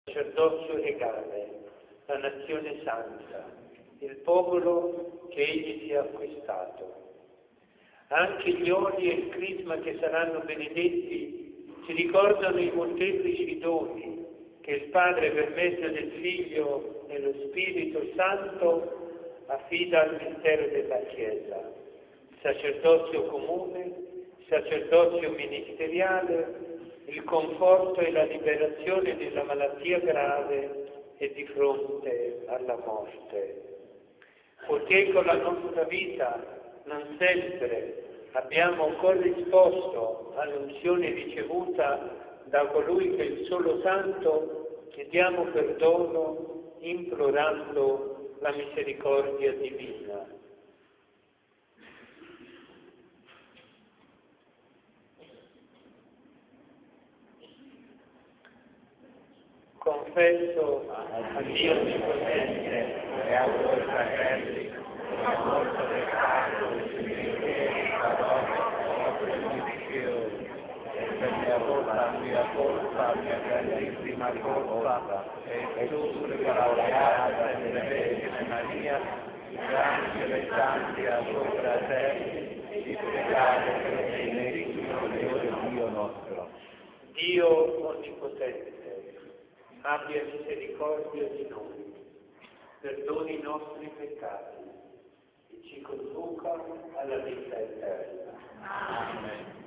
sacerdozio regale, la nazione santa, il popolo che egli si è acquistato. Anche gli oli e il crisma che saranno benedetti ci ricordano i molteplici doni che il Padre per mezzo del Figlio e lo Spirito Santo affida al mistero della Chiesa, il sacerdozio comune, il sacerdozio ministeriale, il conforto e la liberazione nella malattia grave e di fronte alla morte. Poiché con la nostra vita non sempre abbiamo corrisposto all'unzione ricevuta da colui che è il solo Santo, chiediamo perdono implorando la misericordia divina. Confesso a Dio Onnipotente e a voi fratelli, a molto peccato, di parole, opere, per mia grandissima colpa, e tu preparata delle Vergine Maria, gli e santi a voi fratelli, di pregare per il Signore Dio nostro. Dio Onnipotente, abbia misericordia di noi, perdoni i nostri peccati e ci conduca alla vita eterna. Amen.